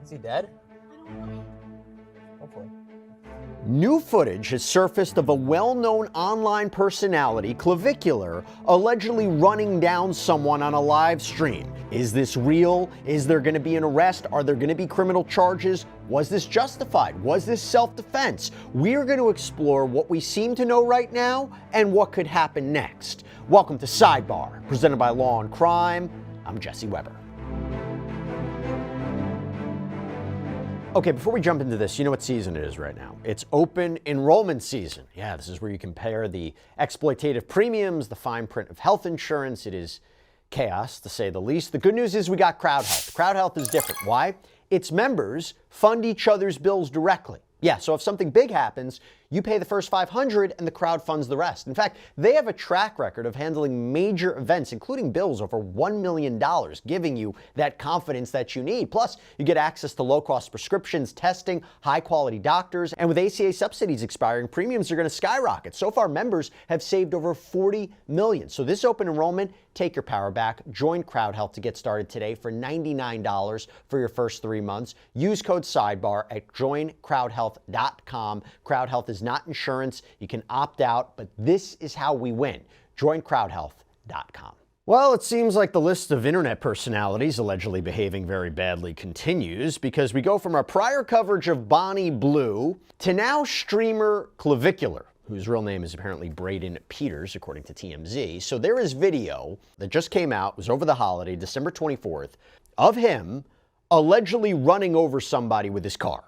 Is he dead? Hopefully. New footage has surfaced of a well-known online personality, Clavicular, allegedly running down someone on a live stream. Is this real? Is there going to be an arrest? Are there going to be criminal charges? Was this justified? Was this self-defense? We're going to explore what we seem to know right now and what could happen next. Welcome to Sidebar, presented by Law&Crime. I'm Jesse Weber. Okay, before we jump into this, you know what season it is right now. It's open enrollment season. Yeah, this is where you compare the exploitative premiums, the fine print of health insurance. It is chaos, to say the least. The good news is we got Crowd Health. Crowd Health is different. Why? Its members fund each other's bills directly. Yeah, so if something big happens, you pay the first $500 and the crowd funds the rest. In fact, they have a track record of handling major events, including bills over $1 million, giving you that confidence that you need. Plus, you get access to low-cost prescriptions, testing, high-quality doctors, and with ACA subsidies expiring, premiums are going to skyrocket. So far, members have saved over $40 million. So this open enrollment, take your power back. Join Crowd Health to get started today for $99 for your first 3 months. Use code SIDEBAR at joincrowdhealth.com. Crowd Health is not insurance. You can opt out, but this is how we win. Join crowdhealth.com. Well, it seems like the list of internet personalities allegedly behaving very badly continues, because we go from our prior coverage of Bonnie Blue to now streamer Clavicular, whose real name is apparently Braden Peters, according to TMZ. So there is video that just came out, it was over the holiday, December 24th, of him allegedly running over somebody with his car.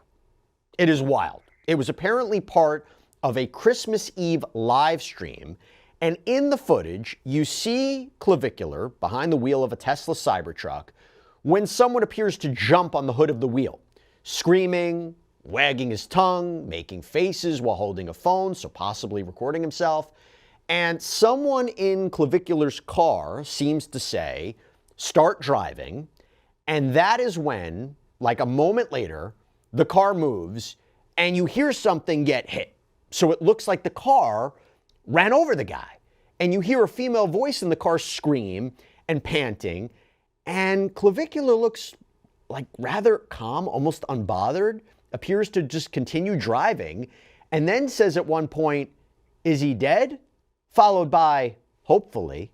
It is wild. It was apparently part of a Christmas Eve live stream, and in the footage, you see Clavicular behind the wheel of a Tesla Cybertruck when someone appears to jump on the hood of the wheel, screaming, wagging his tongue, making faces while holding a phone, so possibly recording himself. And someone in Clavicular's car seems to say, "Start driving." And that is when, like a moment later, the car moves and you hear something get hit. So it looks like the car ran over the guy. And you hear a female voice in the car scream and panting. And Clavicular looks like rather calm, almost unbothered, appears to just continue driving, and then says at one point, "Is he dead?" Followed by, "Hopefully."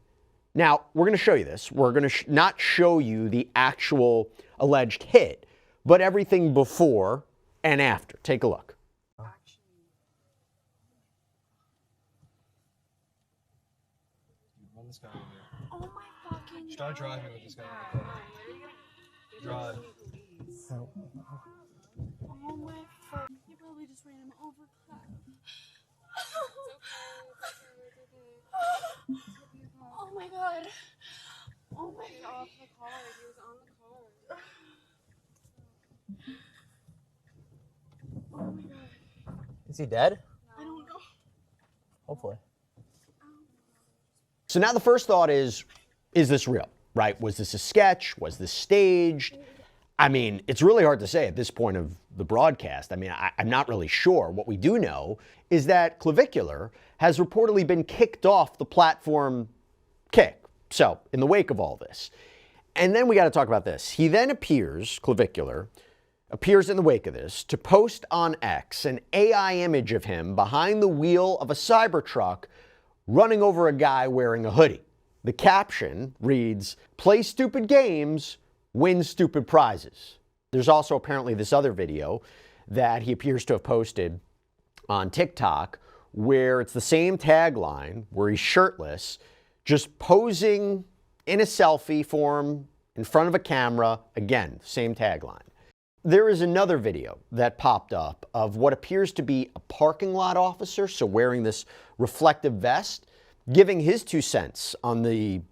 Now, we're going to show you this. We're going to not show you the actual alleged hit, but everything before and after. Take a look. Run this guy over here. Oh my fucking Start driving with this guy in the car. Drive. Oh my fuck. You probably just ran him over. Oh my god. Oh my god. Off the car. He was on the car. Oh my god. Is he dead? I don't know. Hopefully. So now the first thought is this real, right? Was this a sketch? Was this staged? I mean, it's really hard to say at this point of the broadcast. I mean, I'm not really sure. What we do know is that Clavicular has reportedly been kicked off the platform Kick. So, in the wake of all this. And then we got to talk about this. He then Clavicular appears in the wake of this to post on X an AI image of him behind the wheel of a Cybertruck running over a guy wearing a hoodie. The caption reads, "Play stupid games, win stupid prizes." There's also apparently this other video that he appears to have posted on TikTok where it's the same tagline, where he's shirtless, just posing in a selfie form in front of a camera. Again, same tagline. There is another video that popped up of what appears to be a parking lot officer, so wearing this reflective vest, giving his 2 cents on the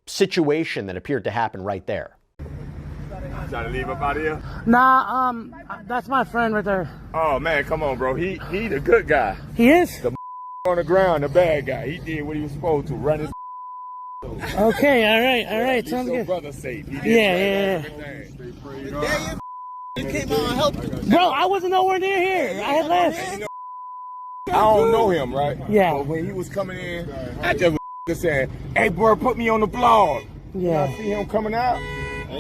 situation that appeared to happen right there. Trying to leave up out of here? Nah, that's my friend right there. Oh man, come on, bro. He the good guy. He is? The on the ground, the bad guy. He did what he was supposed to, run his. Okay, all right, Keep sounds your good. brother safe. He did Yeah. You came out and helped. Bro, I wasn't nowhere near here. I had left. I don't know him, right? Yeah. But when he was coming in, I just was saying, "Hey, bro, put me on the vlog." Yeah. I see him coming out.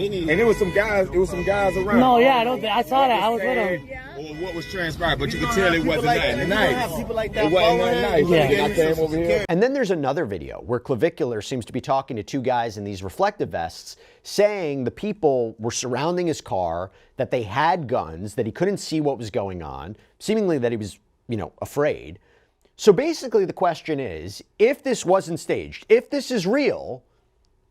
And there was some guys. It was some guys around. No, yeah, I don't. I saw that. I was with him. Or what was transpired, but you could tell it wasn't that nice. People like that It wasn't that nice. Yeah. I came over here. And then there's another video where Clavicular seems to be talking to two guys in these reflective vests, saying the people were surrounding his car, that they had guns, that he couldn't see what was going on, seemingly that he was, afraid. So basically the question is, if this wasn't staged, if this is real,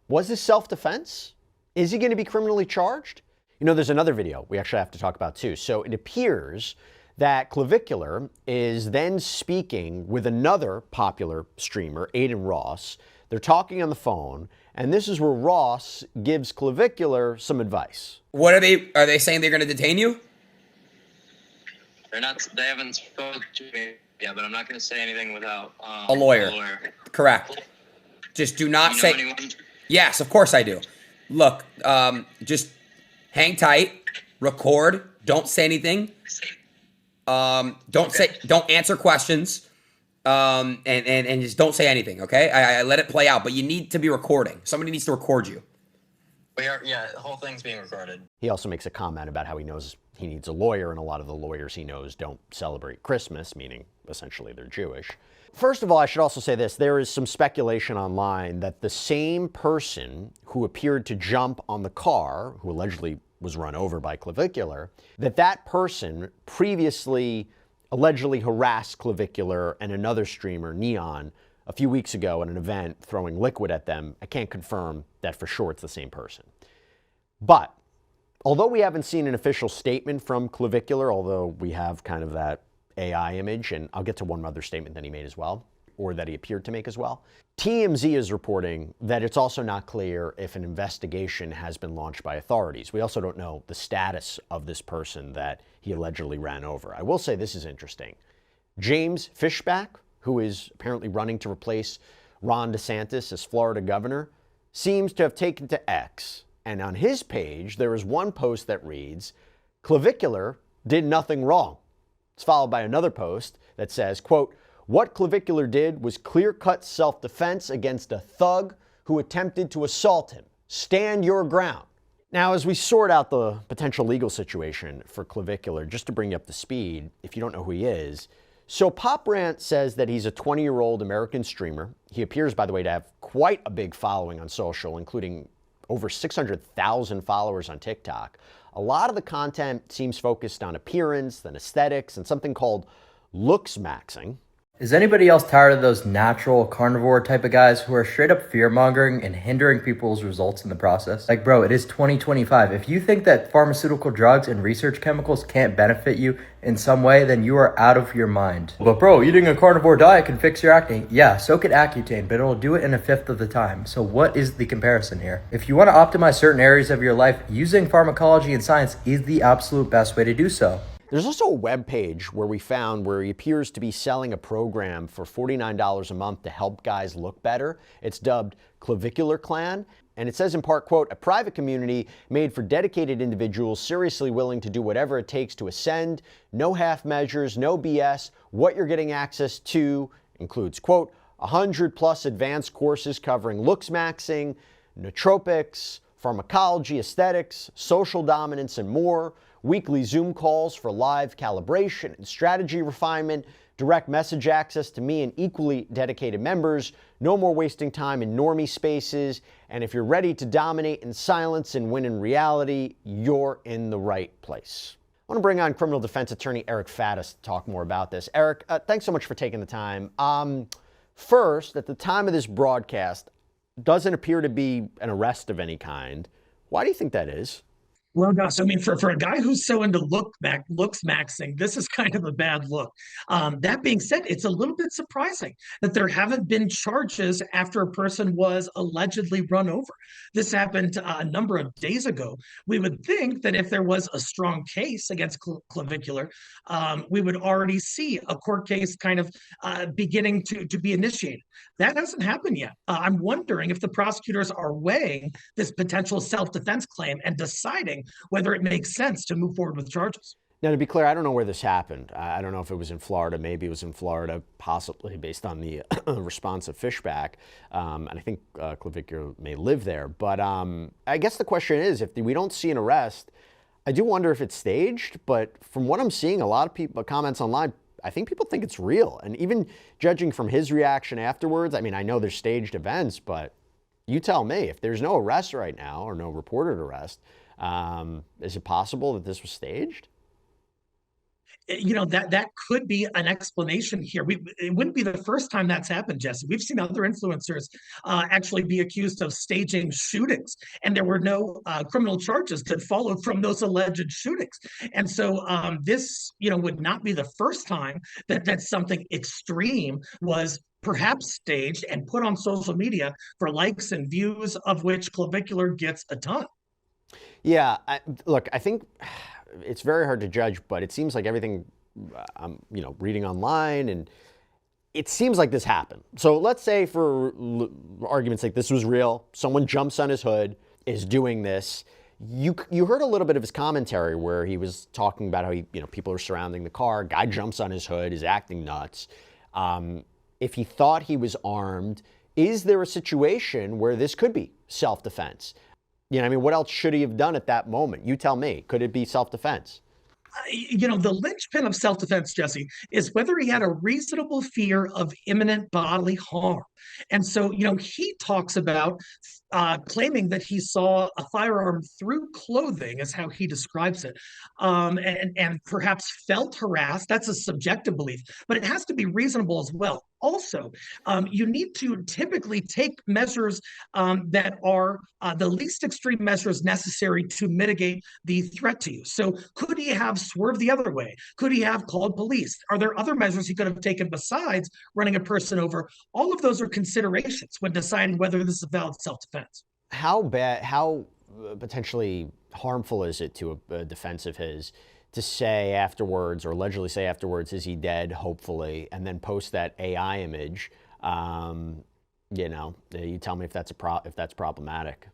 was this self-defense? Is he going to be criminally charged? There's another video we actually have to talk about too. So it appears that Clavicular is then speaking with another popular streamer, Aiden Ross. They're talking on the phone, and this is where Ross gives Clavicular some advice. What are they saying they're going to detain you? They haven't spoken to me yet, but I'm not going to say anything without A lawyer. Correct. Just do not You know say. anyone? Yes, of course I do. Look, just hang tight, record, don't say anything. Don't answer questions. And just don't say anything, okay? I let it play out, but you need to be recording. Somebody needs to record you. The whole thing's being recorded. He also makes a comment about how he knows he needs a lawyer, and a lot of the lawyers he knows don't celebrate Christmas, meaning essentially they're Jewish. First of all, I should also say this. There is some speculation online that the same person who appeared to jump on the car, who allegedly was run over by Clavicular, that person previously allegedly harassed Clavicular and another streamer, Neon, a few weeks ago at an event, throwing liquid at them. I can't confirm that for sure it's the same person. But although we haven't seen an official statement from Clavicular, although we have kind of that AI image, and I'll get to one other statement that he made as well, or that he appeared to make as well, TMZ is reporting that it's also not clear if an investigation has been launched by authorities. We also don't know the status of this person that he allegedly ran over. I will say this is interesting. James Fishback, who is apparently running to replace Ron DeSantis as Florida governor, seems to have taken to X. And on his page, there is one post that reads, "Clavicular did nothing wrong." It's followed by another post that says, quote, "What Clavicular did was clear-cut self-defense against a thug who attempted to assault him. Stand your ground." Now, as we sort out the potential legal situation for Clavicular, just to bring you up to speed, if you don't know who he is, so Pop Rant says that he's a 20-year-old American streamer. He appears, by the way, to have quite a big following on social, including over 600,000 followers on TikTok. A lot of the content seems focused on appearance and aesthetics and something called looks maxing. Is anybody else tired of those natural carnivore type of guys who are straight up fear-mongering and hindering people's results in the process? Like, bro, it is 2025. If you think that pharmaceutical drugs and research chemicals can't benefit you in some way, then you are out of your mind. But bro, eating a carnivore diet can fix your acne. Yeah, so could Accutane, but it'll do it in 1/5 of the time. So what is the comparison here? If you want to optimize certain areas of your life, using pharmacology and science is the absolute best way to do so. There's also a web page where we found where he appears to be selling a program for $49 a month to help guys look better. It's dubbed Clavicular Clan, and it says in part, quote, "A private community made for dedicated individuals seriously willing to do whatever it takes to ascend. No half measures, no BS. What you're getting access to includes, quote, 100+ advanced courses covering looks maxing, nootropics, pharmacology, aesthetics, social dominance, and more. Weekly Zoom calls for live calibration and strategy refinement, direct message access to me and equally dedicated members, no more wasting time in normie spaces, and if you're ready to dominate in silence and win in reality, you're in the right place." I want to bring on criminal defense attorney Eric Faddis to talk more about this. Eric, thanks so much for taking the time. First, at the time of this broadcast, doesn't appear to be an arrest of any kind. Why do you think that is? Well, gosh, I mean, for a guy who's so into looks maxing, this is kind of a bad look. That being said, it's a little bit surprising that there haven't been charges after a person was allegedly run over. This happened a number of days ago. We would think that if there was a strong case against Clavicular, we would already see a court case kind of beginning to be initiated. That hasn't happened yet. I'm wondering if the prosecutors are weighing this potential self-defense claim and deciding whether it makes sense to move forward with charges. Now, to be clear, I don't know where this happened. I don't know if it was in Florida. Maybe it was in Florida, possibly based on the response of Fishback. And I think Clavicular may live there. But I guess the question is, if we don't see an arrest, I do wonder if it's staged. But from what I'm seeing, a lot of people comments online, I think people think it's real. And even judging from his reaction afterwards, I mean, I know there's staged events, but you tell me, if there's no arrest right now or no reported arrest, is it possible that this was staged? You know, that could be an explanation here. It wouldn't be the first time that's happened, Jesse. We've seen other influencers actually be accused of staging shootings, and there were no criminal charges that followed from those alleged shootings. And so this, you know, would not be the first time that something extreme was perhaps staged and put on social media for likes and views, of which Clavicular gets a ton. Yeah, look, I think it's very hard to judge, but it seems like everything I'm, reading online, and it seems like this happened. So let's say, for argument's sake, this was real. Someone jumps on his hood, is doing this. You heard a little bit of his commentary where he was talking about how people are surrounding the car. Guy jumps on his hood, is acting nuts. If he thought he was armed, is there a situation where this could be self-defense? What else should he have done at that moment? You tell me. Could it be self-defense? The linchpin of self-defense, Jesse, is whether he had a reasonable fear of imminent bodily harm. And so, he talks about claiming that he saw a firearm through clothing, is how he describes it, and perhaps felt harassed. That's a subjective belief, but it has to be reasonable as well. Also, you need to typically take measures that are the least extreme measures necessary to mitigate the threat to you. So could he have swerved the other way? Could he have called police? Are there other measures he could have taken besides running a person over? All of those are considerations when deciding whether this is a valid self-defense. How potentially harmful is it to a defense of his to say afterwards, or allegedly say afterwards, is he dead, hopefully, and then post that AI image? You tell me if that's problematic.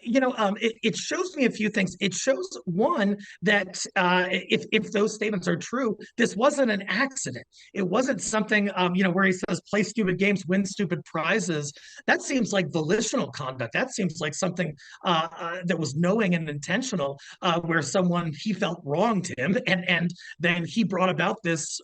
It shows me a few things. It shows, one, that if those statements are true, this wasn't an accident. It wasn't something, where he says, play stupid games, win stupid prizes. That seems like volitional conduct. That seems like something that was knowing and intentional, where he felt wronged him, and then he brought about this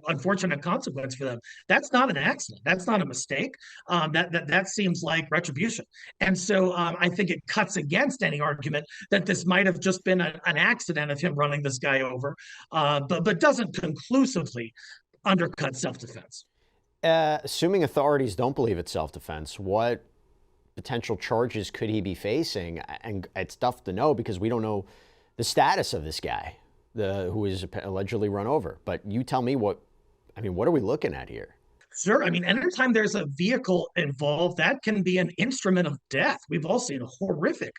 unfortunate consequence for them. That's not an accident. That's not a mistake. That seems like retribution. And so I think it cuts against any argument that this might have just been an accident of him running this guy over, but doesn't conclusively undercut self-defense. Assuming authorities don't believe it's self-defense, what potential charges could he be facing? And it's tough to know because we don't know the status of this guy who is allegedly run over. But you tell me what are we looking at here? Sure. Anytime there's a vehicle involved, that can be an instrument of death. We've all seen horrific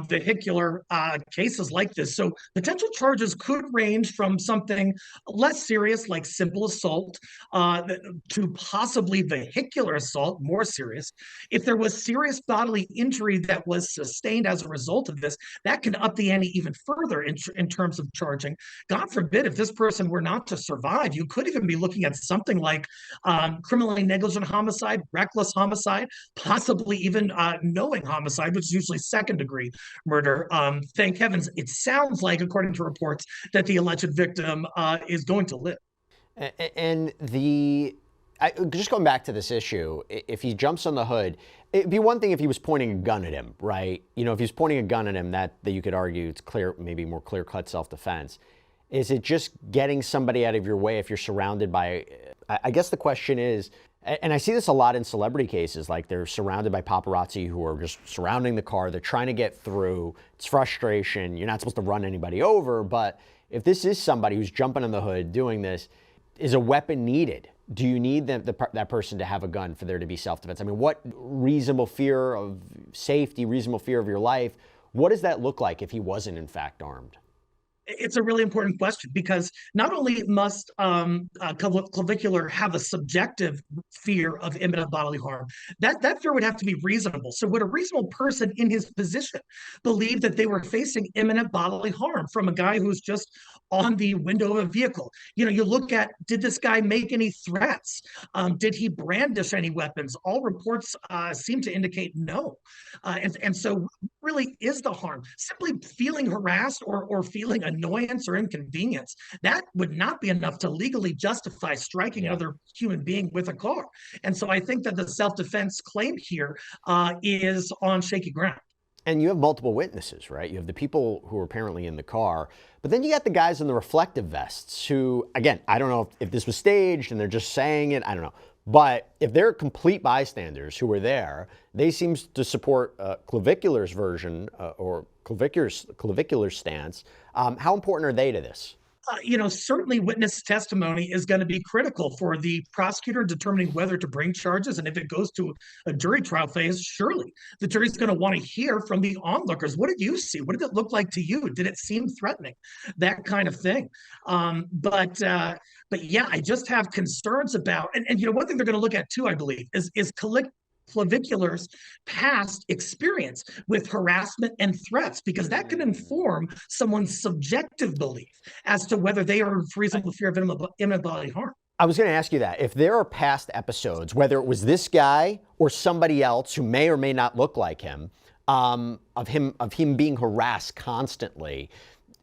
vehicular cases like this. So potential charges could range from something less serious, like simple assault, to possibly vehicular assault, more serious. If there was serious bodily injury that was sustained as a result of this, that can up the ante even further in terms of charging. God forbid, if this person were not to survive, you could even be looking at something like criminally negligent homicide, reckless homicide, possibly even knowing homicide, which is usually second-degree murder. Thank heavens, it sounds like, according to reports, that the alleged victim is going to live. And just going back to this issue, if he jumps on the hood, it'd be one thing if he was pointing a gun at him, right? If he's pointing a gun at him, that you could argue it's clear, maybe more clear-cut self-defense. Is it just getting somebody out of your way if you're surrounded by... I guess the question is, and I see this a lot in celebrity cases, like they're surrounded by paparazzi who are just surrounding the car. They're trying to get through. It's frustration. You're not supposed to run anybody over. But if this is somebody who's jumping on the hood doing this, is a weapon needed? Do you need that person to have a gun for there to be self-defense? What reasonable fear of safety, reasonable fear of your life, what does that look like if he wasn't in fact armed? It's a really important question because not only must Clavicular have a subjective fear of imminent bodily harm, that fear would have to be reasonable. So would a reasonable person in his position believe that they were facing imminent bodily harm from a guy who's just on the window of a vehicle? You know, you look at, did this guy make any threats? Did he brandish any weapons? All reports seem to indicate no. And so really is the harm simply feeling harassed or feeling annoyance or inconvenience? That would not be enough to legally justify striking another human being with a car. And so I think that the self-defense claim here is on shaky ground. And you have multiple witnesses, right? You have the people who are apparently in the car, but then you got the guys in the reflective vests who, again, I don't know if this was staged and they're just saying it, I don't know. But if they're complete bystanders who were there, they seem to support Clavicular's version or Clavicular's stance. How important are they to this? Certainly witness testimony is going to be critical for the prosecutor determining whether to bring charges. And if it goes to a jury trial phase, surely the jury's going to want to hear from the onlookers. What did you see? What did it look like to you? Did it seem threatening? That kind of thing. But yeah, I just have concerns about, and one thing they're going to look at too, I believe, is Clavicular's past experience with harassment and threats, because that can inform someone's subjective belief as to whether they are in reasonable fear of imminent bodily harm. I was going to ask you that. If there are past episodes, whether it was this guy or somebody else who may or may not look like him, of him being harassed constantly,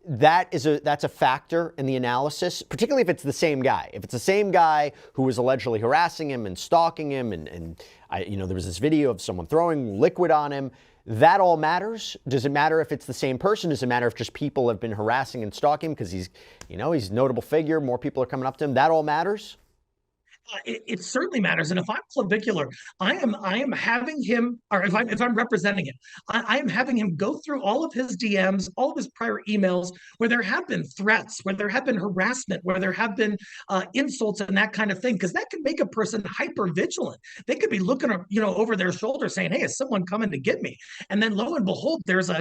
that's a factor in the analysis, particularly if it's the same guy. If it's the same guy who was allegedly harassing him and stalking him, and there was this video of someone throwing liquid on him, that all matters? Does it matter if it's the same person? Does it matter if just people have been harassing and stalking him because he's a notable figure, more people are coming up to him? That all matters? It certainly matters. And if I'm Clavicular, I am having him, or if I'm representing him, I am having him go through all of his DMs, all of his prior emails where there have been threats, where there have been harassment, where there have been insults and that kind of thing, because that can make a person hyper vigilant. They could be looking, over their shoulder saying, "Hey, is someone coming to get me?" And then lo and behold, there's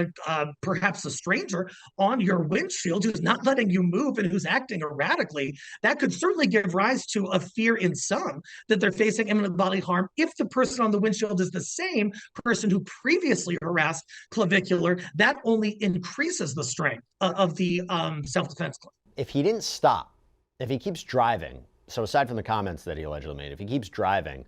perhaps a stranger on your windshield who's not letting you move and who's acting erratically. That could certainly give rise to a fear in some that they're facing imminent bodily harm if the person on the windshield is the same person who previously harassed Clavicular. That only increases the strength of the self-defense claim. If he didn't stop, if he keeps driving, so aside from the comments that he allegedly made, if he keeps driving,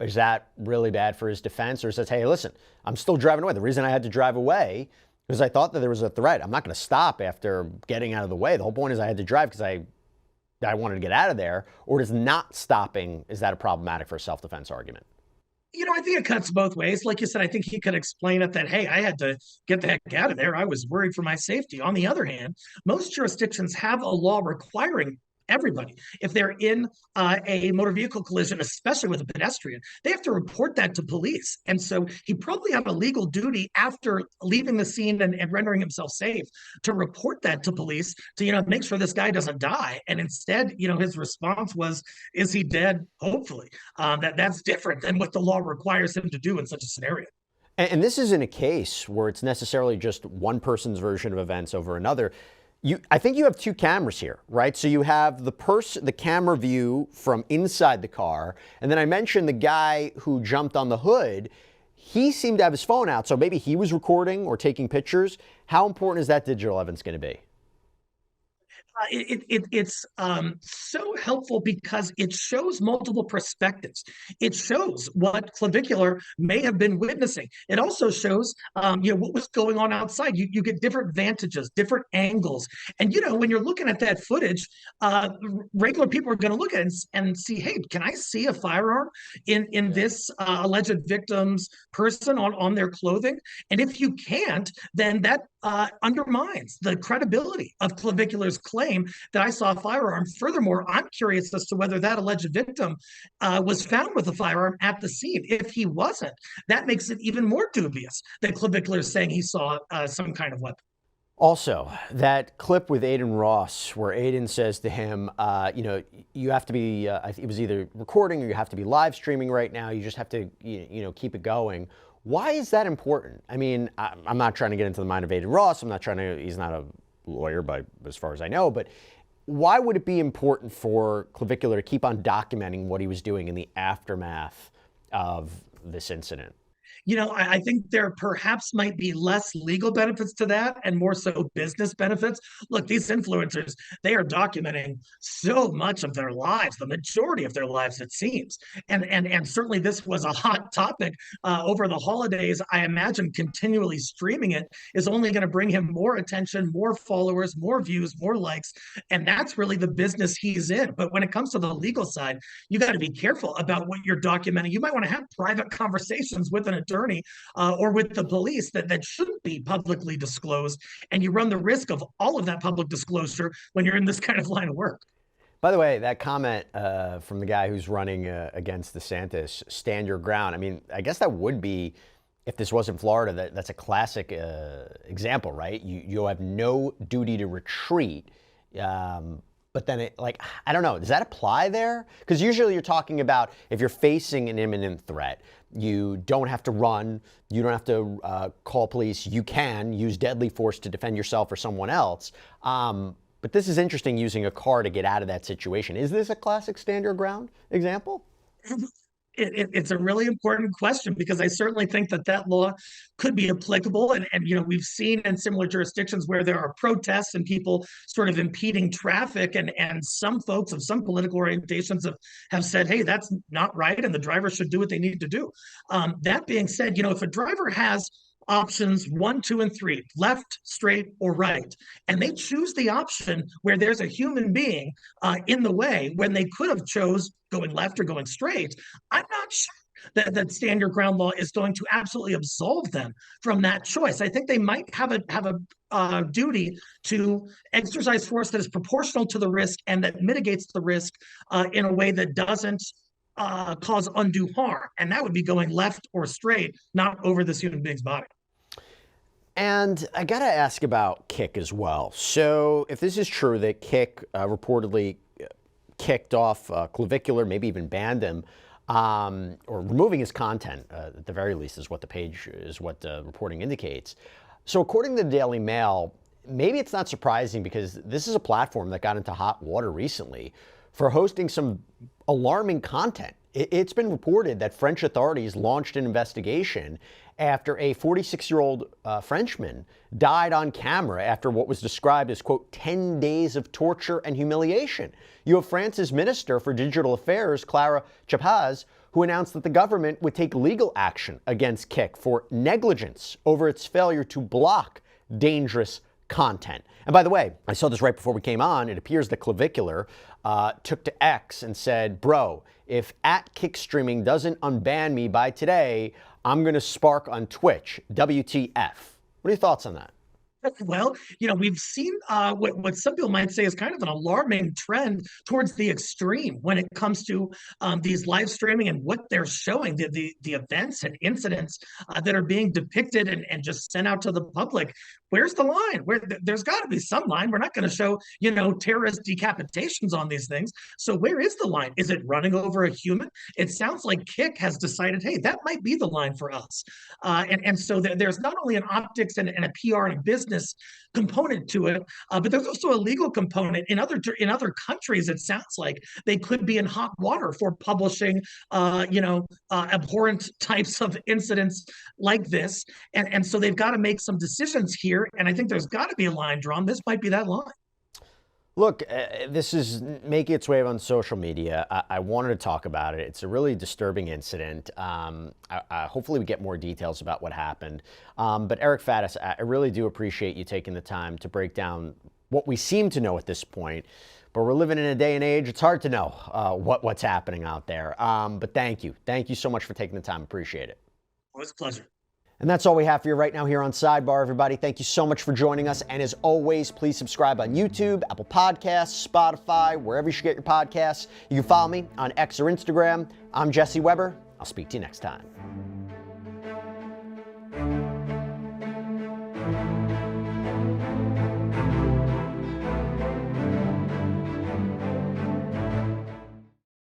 is that really bad for his defense? Or says, hey, listen, I'm still driving away. The reason I had to drive away because I thought that there was a threat. I'm not going to stop after getting out of the way. The whole point is I had to drive because I wanted to get out of there. Or does not stopping, is that a problematic for a self-defense argument? I think it cuts both ways. Like you said, I think he could explain it that, hey, I had to get the heck out of there. I was worried for my safety. On the other hand, most jurisdictions have a law requiring everybody, if they're in a motor vehicle collision, especially with a pedestrian, they have to report that to police. And so he probably had a legal duty after leaving the scene and rendering himself safe to report that to police to, make sure this guy doesn't die. And instead, his response was, is he dead? Hopefully. That's different than what the law requires him to do in such a scenario. And this isn't a case where it's necessarily just one person's version of events over another. I think you have two cameras here, right? So you have the camera view from inside the car, and then I mentioned the guy who jumped on the hood. He seemed to have his phone out, so maybe he was recording or taking pictures. How important is that digital evidence going to be? It's so helpful because it shows multiple perspectives. It shows what Clavicular may have been witnessing. It also shows, what was going on outside. You get different vantages, different angles. And, when you're looking at that footage, regular people are going to look at it and see, hey, can I see a firearm in this alleged victim's person on their clothing? And if you can't, then that undermines the credibility of Clavicular's claim that I saw a firearm. Furthermore, I'm curious as to whether that alleged victim was found with a firearm at the scene. If he wasn't, that makes it even more dubious that Clavicular is saying he saw some kind of weapon. Also, that clip with Aiden Ross, where Aiden says to him, you have to be, it was either recording or you have to be live streaming right now. You just have to, keep it going. Why is that important? I mean, I'm not trying to get into the mind of Aiden Ross. He's not a lawyer as far as I know, but why would it be important for Clavicular to keep on documenting what he was doing in the aftermath of this incident? You know, I think there perhaps might be less legal benefits to that and more so business benefits. Look, these influencers, they are documenting so much of their lives, the majority of their lives, it seems. And certainly this was a hot topic over the holidays. I imagine continually streaming it is only going to bring him more attention, more followers, more views, more likes. And that's really the business he's in. But when it comes to the legal side, you got to be careful about what you're documenting. You might want to have private conversations with an attorney or with the police that shouldn't be publicly disclosed. And you run the risk of all of that public disclosure when you're in this kind of line of work. By the way, that comment from the guy who's running against DeSantis, stand your ground. I mean, I guess that would be, if this was in Florida, that's a classic example, right? You have no duty to retreat. But then I don't know, does that apply there? Because usually you're talking about if you're facing an imminent threat, you don't have to run, you don't have to call police, you can use deadly force to defend yourself or someone else. But this is interesting, using a car to get out of that situation. Is this a classic stand your ground example? It's a really important question, because I certainly think that law could be applicable. And you know, we've seen in similar jurisdictions where there are protests and people sort of impeding traffic, and some folks of some political orientations have said, hey, that's not right, and the driver should do what they need to do. That being said, you know, if a driver has options 1, 2, and 3, left, straight, or right, and they choose the option where there's a human being in the way when they could have chose going left or going straight, I'm not sure that stand your ground law is going to absolutely absolve them from that choice. I think they might have a duty to exercise force that is proportional to the risk and that mitigates the risk in a way that doesn't cause undue harm. And that would be going left or straight, not over this human being's body. And I got to ask about Kick as well. So if this is true that Kick reportedly kicked off Clavicular, maybe even banned him, or removing his content, at the very least, is what the page is, what the reporting indicates. So according to the Daily Mail, maybe it's not surprising, because this is a platform that got into hot water recently for hosting some alarming content. It's been reported that French authorities launched an investigation after a 46-year-old Frenchman died on camera after what was described as, quote, 10 days of torture and humiliation. You have France's Minister for Digital Affairs, Clara Chapaz, who announced that the government would take legal action against Kick for negligence over its failure to block dangerous content. And by the way, I saw this right before we came on. It appears that Clavicular took to X and said, bro, if @Kick Streaming doesn't unban me by today, I'm going to spark on Twitch. WTF. What are your thoughts on that? Well, you know, we've seen what some people might say is kind of an alarming trend towards the extreme when it comes to these live streaming and what they're showing, the events and incidents that are being depicted and just sent out to the public. Where's the line? There's got to be some line. We're not going to show, you know, terrorist decapitations on these things. So where is the line? Is it running over a human? It sounds like Kick has decided, hey, that might be the line for us. And so there's not only an optics and a PR and a business component to it, but there's also a legal component. In other countries, it sounds like they could be in hot water for publishing, abhorrent types of incidents like this. And so they've got to make some decisions here. And I think there's got to be a line drawn. This might be that line. Look, this is making its way on social media. I wanted to talk about it. It's a really disturbing incident. Hopefully we get more details about what happened. But Eric Faddis, I really do appreciate you taking the time to break down what we seem to know at this point. But we're living in a day and age, it's hard to know what's happening out there. But thank you. Thank you so much for taking the time. Appreciate it. Always a pleasure. And that's all we have for you right now here on Sidebar, everybody. Thank you so much for joining us. And as always, please subscribe on YouTube, Apple Podcasts, Spotify, wherever you should get your podcasts. You can follow me on X or Instagram. I'm Jesse Weber. I'll speak to you next time.